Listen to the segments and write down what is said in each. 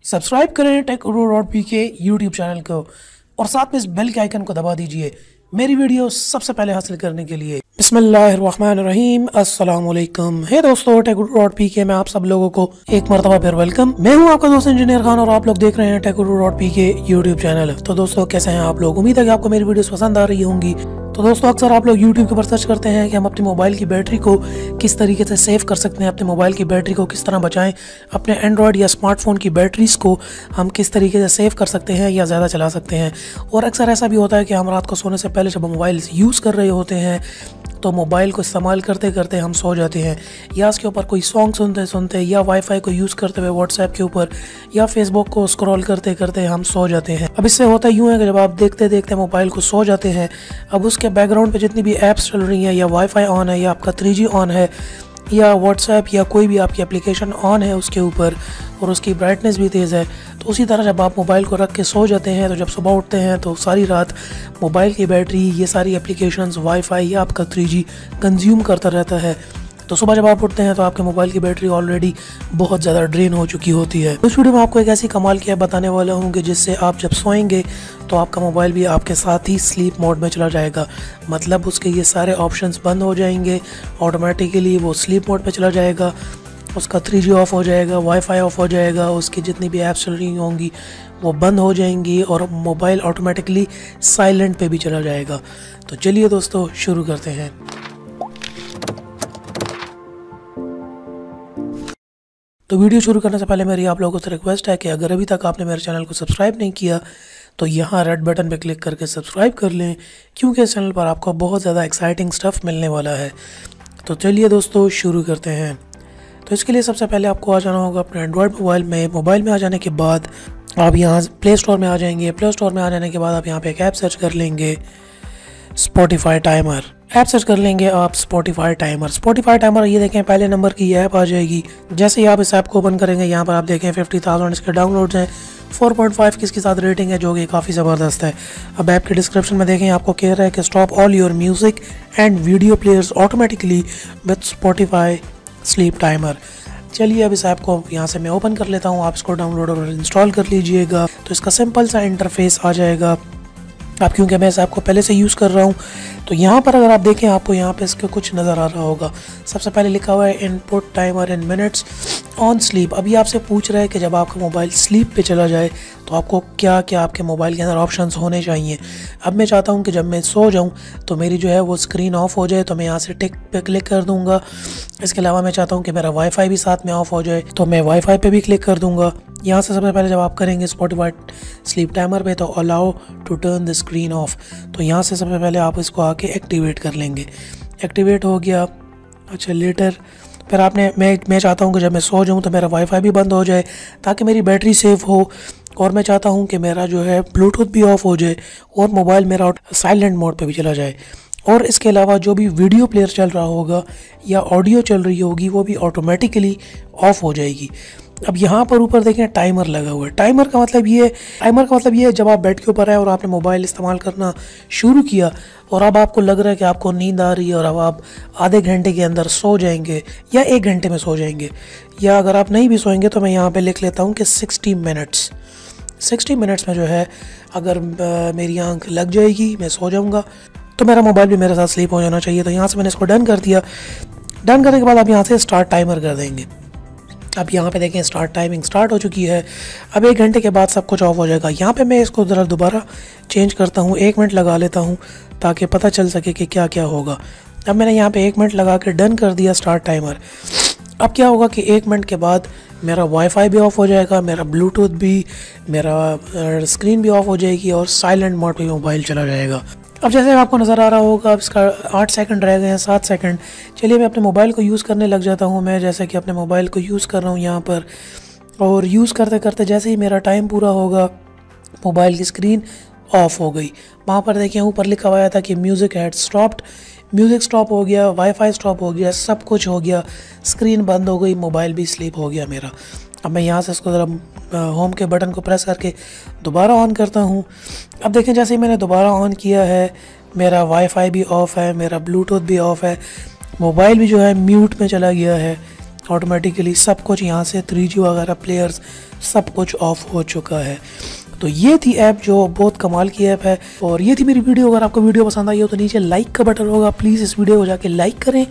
Subscribe करें take Urdu.PK YouTube channel को और साथ में इस बेल के आइकन को दबा दीजिए मेरी वीडियो सबसे पहले हासिल करने के लिए। बिस्मिल्लाहिर्रहमानिर्रहीम, अस्सलाम वालेकुम। हे दोस्तों, टेक Urdu.PK में आप सब लोगों को एक मरतबा फिर वेलकम। मैं हूं आपका दोस्त इंजीनियर खान और आप लोग देख रहे हैं टेक Urdu.PK यूट्यूब चैनल। तो दोस्तों, कैसे हैं आप लोग? उम्मीद है कि आपको मेरी वीडियोस पसंद आ रही होंगी। तो दोस्तों, अक्सर आप लोग यूट्यूब के ऊपर सर्च करते हैं कि हम अपने मोबाइल की बैटरी को किस तरीके से सेव कर सकते हैं, अपने मोबाइल की बैटरी को किस तरह बचाएं, अपने एंड्रॉयड या स्मार्टफोन की बैटरीज को हम किस तरीके से सेव कर सकते हैं या ज़्यादा चला सकते हैं। और अक्सर ऐसा भी होता है कि हम रात को सोने से पहले जब मोबाइल यूज़ कर रहे होते हैं तो मोबाइल को इस्तेमाल करते करते हम सो जाते हैं, या इसके ऊपर कोई सॉन्ग सुनते सुनते, या वाईफाई को यूज़ करते हुए व्हाट्सएप के ऊपर, या फेसबुक को स्क्रॉल करते करते हम सो जाते हैं। अब इससे होता यूँ है कि जब आप देखते देखते मोबाइल को सो जाते हैं, अब उसके बैकग्राउंड पे जितनी भी ऐप्स चल रही हैं, या वाईफाई ऑन है, या आपका 3G ऑन है, या व्हाट्सएप या कोई भी आपकी एप्लीकेशन ऑन है उसके ऊपर, और उसकी ब्राइटनेस भी तेज़ है, तो उसी तरह जब आप मोबाइल को रख के सो जाते हैं तो जब सुबह उठते हैं तो सारी रात मोबाइल की बैटरी, ये सारी एप्लीकेशंस, वाईफाई या आपका 3G कंज्यूम करता रहता है। तो सुबह जब आप उठते हैं तो आपके मोबाइल की बैटरी ऑलरेडी बहुत ज़्यादा ड्रेन हो चुकी होती है। इस वीडियो में आपको एक ऐसी कमाल की ऐप बताने वाला हूँ कि जिससे आप जब सोएंगे तो आपका मोबाइल भी आपके साथ ही स्लीप मोड में चला जाएगा। मतलब उसके ये सारे ऑप्शंस बंद हो जाएंगे, ऑटोमेटिकली वो स्लीप मोड पे चला जाएगा, उसका 3G ऑफ हो जाएगा, वाईफाई ऑफ हो जाएगा, उसकी जितनी भी ऐप्स चल रही होंगी वो बंद हो जाएंगी और मोबाइल ऑटोमेटिकली साइलेंट पे भी चला जाएगा। तो चलिए दोस्तों, शुरू करते हैं। तो वीडियो शुरू करने से पहले मेरी आप लोगों से रिक्वेस्ट है कि अगर अभी तक आपने मेरे चैनल को सब्सक्राइब नहीं किया तो यहाँ रेड बटन पर क्लिक करके सब्सक्राइब कर लें, क्योंकि इस चैनल पर आपको बहुत ज़्यादा एक्साइटिंग स्टफ़ मिलने वाला है। तो चलिए दोस्तों, शुरू करते हैं। तो इसके लिए सबसे पहले आपको आ जाना होगा अपने एंड्रॉयड मोबाइल में। मोबाइल में आ जाने के बाद आप यहाँ प्ले स्टोर में आ जाएंगे। प्ले स्टोर में आ जाने के बाद आप यहाँ पे एक ऐप सर्च कर लेंगे, स्पॉटिफाई टाइमर। ऐप सर्च कर लेंगे आप स्पॉटिफाई टाइमर। स्पॉटिफाई टाइमर, ये देखें पहले नंबर की ये ऐप आ जाएगी। जैसे ही आप इस ऐप को ओपन करेंगे, यहाँ पर आप देखें 50,000 इसके डाउनलोड्स हैं, 4.5 की इसके साथ रेटिंग है, जो कि काफ़ी ज़बरदस्त है। अब ऐप के डिस्क्रिप्शन में देखें, आपको कह रहा है कि stop all your music and video players automatically with Spotify sleep timer. चलिए अब इस ऐप को यहाँ से मैं ओपन कर लेता हूँ, आप इसको डाउनलोड और इंस्टॉल कर लीजिएगा। तो इसका सिंपल सा इंटरफेस आ जाएगा। आप क्योंकि मैं इस ऐप को पहले से यूज़ कर रहा हूँ, तो यहाँ पर अगर आप देखें आपको यहाँ पे इसके कुछ नज़र आ रहा होगा। सबसे पहले लिखा हुआ है input timer in minutes on sleep. अभी आपसे पूछ रहा है कि जब आपका मोबाइल स्लीप पे चला जाए तो आपको क्या क्या आपके मोबाइल के अंदर ऑप्शंस होने चाहिए। अब मैं चाहता हूँ कि जब मैं सो जाऊँ तो मेरी जो है वो स्क्रीन ऑफ हो जाए, तो मैं यहाँ से टिक पे क्लिक कर दूँगा। इसके अलावा मैं चाहता हूँ कि मेरा वाईफाई भी साथ में ऑफ हो जाए, तो मैं वाईफाई पे भी क्लिक कर दूँगा। यहाँ से सबसे पहले जब आप करेंगे स्पॉटिफाई स्लीप टाइमर पे, तो allow to turn the screen off, तो यहाँ से सबसे पहले आप इसको आके एक्टिवेट कर लेंगे। एक्टिवेट हो गया। अच्छा, लेटर फिर आपने मैं चाहता हूँ कि जब मैं सो जाऊँ तो मेरा वाईफाई भी बंद हो जाए ताकि मेरी बैटरी सेफ हो, और मैं चाहता हूँ कि मेरा जो है ब्लूटूथ भी ऑफ हो जाए और मोबाइल मेरा साइलेंट मोड पे भी चला जाए। और इसके अलावा जो भी वीडियो प्लेयर चल रहा होगा या ऑडियो चल रही होगी वो भी ऑटोमेटिकली ऑफ हो जाएगी। अब यहाँ पर ऊपर देखें टाइमर लगा हुआ है। टाइमर का मतलब ये है जब आप बेड के ऊपर आए और आपने मोबाइल इस्तेमाल करना शुरू किया और अब आपको लग रहा है कि आपको नींद आ रही है और अब आप आधे घंटे के अंदर सो जाएंगे या 1 घंटे में सो जाएंगे, या अगर आप नहीं भी सोएंगे तो मैं यहाँ पे लिख लेता हूँ कि 60 मिनट्स में जो है अगर मेरी आंख लग जाएगी, मैं सो जाऊँगा, तो मेरा मोबाइल भी मेरे साथ स्लीप हो जाना चाहिए। तो यहाँ से मैंने इसको डन कर दिया। डन करने के बाद आप यहाँ से स्टार्ट टाइमर कर देंगे। अब यहाँ पे देखें स्टार्ट टाइमिंग स्टार्ट हो चुकी है। अब 1 घंटे के बाद सब कुछ ऑफ हो जाएगा। यहाँ पे मैं इसको ज़रा दोबारा चेंज करता हूँ, 1 मिनट लगा लेता हूँ ताकि पता चल सके कि क्या क्या होगा। अब मैंने यहाँ पे 1 मिनट लगा के डन कर दिया स्टार्ट टाइमर। अब क्या होगा कि 1 मिनट के बाद मेरा वाईफाई भी ऑफ हो जाएगा, मेरा ब्लूटूथ भी, मेरा स्क्रीन भी ऑफ हो जाएगी और साइलेंट मोड पे मोबाइल चला जाएगा। अब जैसे आपको नज़र आ रहा होगा, अब इसका 8 सेकंड रह गए हैं, 7 सेकंड। चलिए मैं अपने मोबाइल को यूज़ करने लग जाता हूँ। मैं जैसे कि अपने मोबाइल को यूज़ कर रहा हूँ यहाँ पर, और यूज़ करते करते जैसे ही मेरा टाइम पूरा होगा मोबाइल की स्क्रीन ऑफ हो गई। वहाँ पर देखिए ऊपर लिखा हुआ था कि music had stopped, music stop हो गया, वाईफाई स्टॉप हो गया, सब कुछ हो गया, स्क्रीन बंद हो गई, मोबाइल भी स्लीप हो गया मेरा। अब मैं यहाँ से इसको ज़रा होम के बटन को प्रेस करके दोबारा ऑन करता हूँ। अब देखें जैसे ही मैंने दोबारा ऑन किया है, मेरा वाईफाई भी ऑफ़ है, मेरा ब्लूटूथ भी ऑफ़ है, मोबाइल भी जो है म्यूट में चला गया है। ऑटोमेटिकली सब कुछ यहाँ से 3G वगैरह प्लेयर्स सब कुछ ऑफ हो चुका है। तो ये थी ऐप जो बहुत कमाल की ऐप है। और ये थी मेरी वीडियो। अगर आपको वीडियो पसंद आई हो तो नीचे लाइक का बटन होगा, प्लीज़ इस वीडियो को जाके लाइक करें।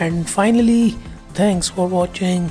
And finally thanks for watching.